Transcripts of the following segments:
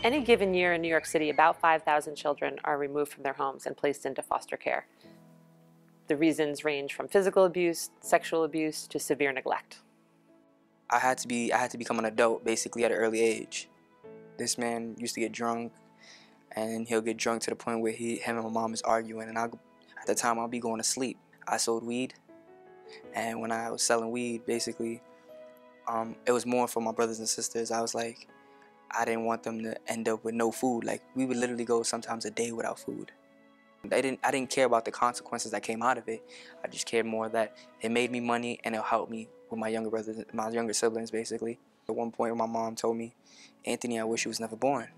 Any given year in New York City, about 5,000 children are removed from their homes and placed into foster care. The reasons range from physical abuse, sexual abuse, to severe neglect. I had to become an adult basically at an early age. This man used to get drunk, and he'll get drunk to the point where him and my mom is arguing, and at the time I'll be going to sleep. I sold weed, and when I was selling weed, basically, it was more for my brothers and sisters. I was like, I didn't want them to end up with no food. Like, we would literally go sometimes a day without food. I didn't care about the consequences that came out of it. I just cared more that it made me money and it'll help me with my younger brothers, my younger siblings, basically. At one point, my mom told me, "Anthony, I wish you was never born."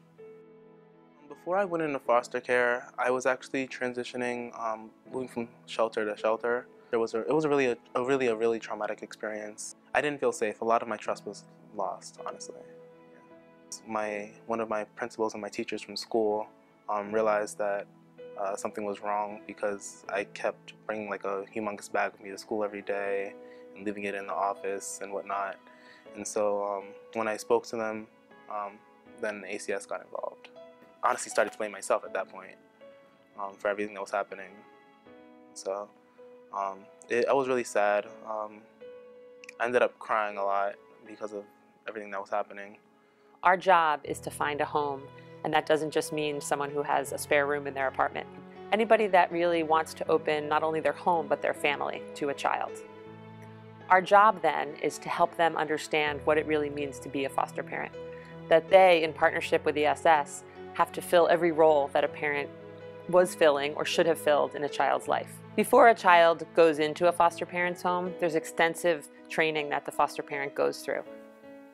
Before I went into foster care, I was actually transitioning, moving from shelter to shelter. It was a really traumatic experience. I didn't feel safe. A lot of my trust was lost, honestly. One of my principals and my teachers from school realized that something was wrong because I kept bringing like a humongous bag with me to school every day and leaving it in the office and whatnot. And so when I spoke to them, then ACS got involved. Honestly started to blame myself at that point for everything that was happening. So I was really sad. I ended up crying a lot because of everything that was happening. Our job is to find a home, and that doesn't just mean someone who has a spare room in their apartment. Anybody that really wants to open not only their home but their family to a child. Our job then is to help them understand what it really means to be a foster parent. That they, in partnership with ESS, have to fill every role that a parent was filling or should have filled in a child's life. Before a child goes into a foster parent's home, there's extensive training that the foster parent goes through,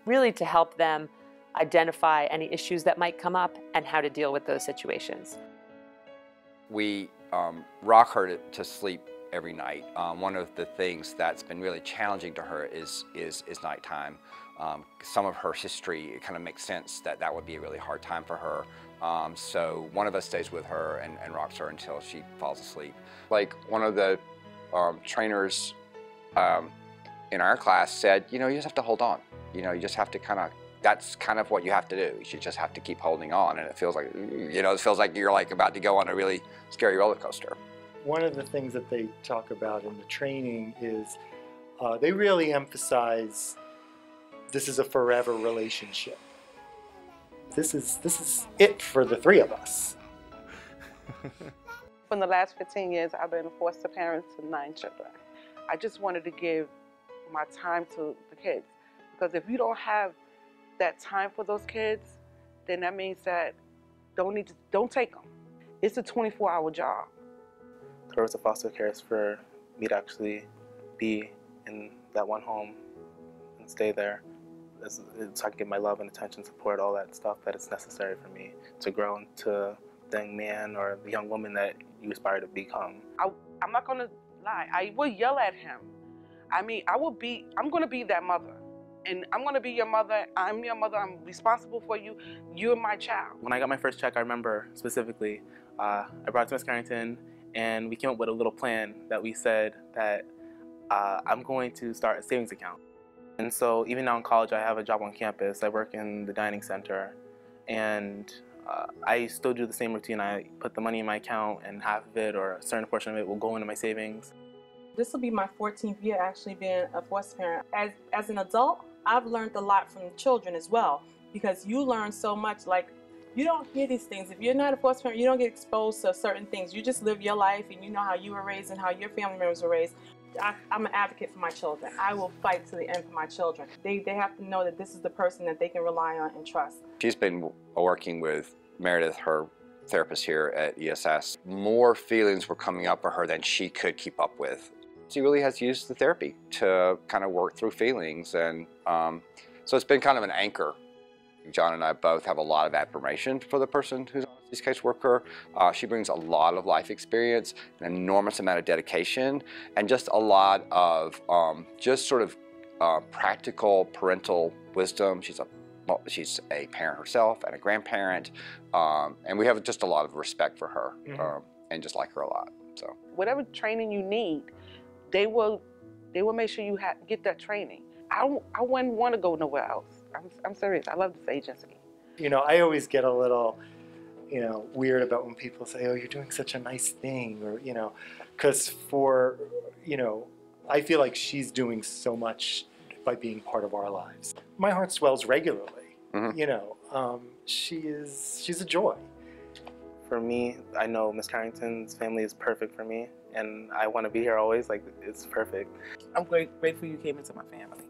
really to help them identify any issues that might come up and how to deal with those situations. We rock her to sleep every night. One of the things that's been really challenging to her is nighttime. Some of her history, it kind of makes sense that that would be a really hard time for her. So one of us stays with her and rocks her until she falls asleep. Like one of the trainers in our class said, you know, you just have to hold on. You know, you just have to that's kind of what you have to do. You just have to keep holding on, and it feels like, you know, it feels like you're like about to go on a really scary roller coaster. One of the things that they talk about in the training is they really emphasize this is a forever relationship. This is it for the three of us. For the last 15 years, I've been a foster parent to 9 children. I just wanted to give my time to the kids, because if you don't have that time for those kids, then that means that don't take them. It's a 24-hour job. The purpose of foster care is for me to actually be in that one home and stay there, so I can get my love and attention, support, all that stuff that is necessary for me to grow into the young man or the young woman that you aspire to become. I'm not gonna lie, I will yell at him. I mean, I'm gonna be that mother. And I'm gonna be your mother, I'm your mother, I'm responsible for you, you're my child. When I got my first check, I remember specifically, I brought it to Ms. Carrington, and we came up with a little plan that we said that I'm going to start a savings account. And so even now in college, I have a job on campus. I work in the dining center, and I still do the same routine. I put the money in my account, and half of it or a certain portion of it will go into my savings. This will be my 14th year actually being a foster parent. As an adult, I've learned a lot from children as well, because you learn so much. Like, you don't hear these things. If you're not a foster parent, you don't get exposed to certain things. You just live your life, and you know how you were raised and how your family members were raised. I'm an advocate for my children. I will fight to the end for my children. They have to know that this is the person that they can rely on and trust. She's been working with Meredith, her therapist here at ESS. More feelings were coming up for her than she could keep up with. She really has used the therapy to kind of work through feelings, and so it's been kind of an anchor. John and I both have a lot of admiration for the person who's on this caseworker. She brings a lot of life experience, an enormous amount of dedication, and just a lot of just sort of practical parental wisdom. She's a parent herself and a grandparent, and we have just a lot of respect for her, and just like her a lot. So whatever training you need, they will make sure you get that training. I wouldn't want to go nowhere else. I'm serious. I love this agency. I always get a little, weird about when people say, oh, you're doing such a nice thing, or, because I feel like she's doing so much by being part of our lives. My heart swells regularly. She's a joy. For me, I know Miss Carrington's family is perfect for me, and I want to be here always. Like, it's perfect. I'm grateful you came into my family.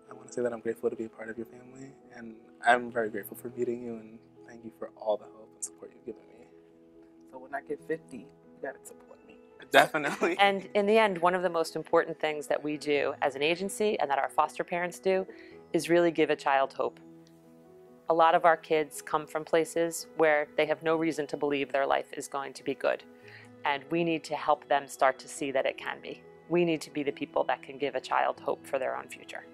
I want to say that I'm grateful to be a part of your family, and I'm very grateful for meeting you, and thank you for all the help and support you've given me. So when I get 50, you gotta support me. Definitely. And in the end, one of the most important things that we do as an agency and that our foster parents do is really give a child hope. A lot of our kids come from places where they have no reason to believe their life is going to be good. And we need to help them start to see that it can be. We need to be the people that can give a child hope for their own future.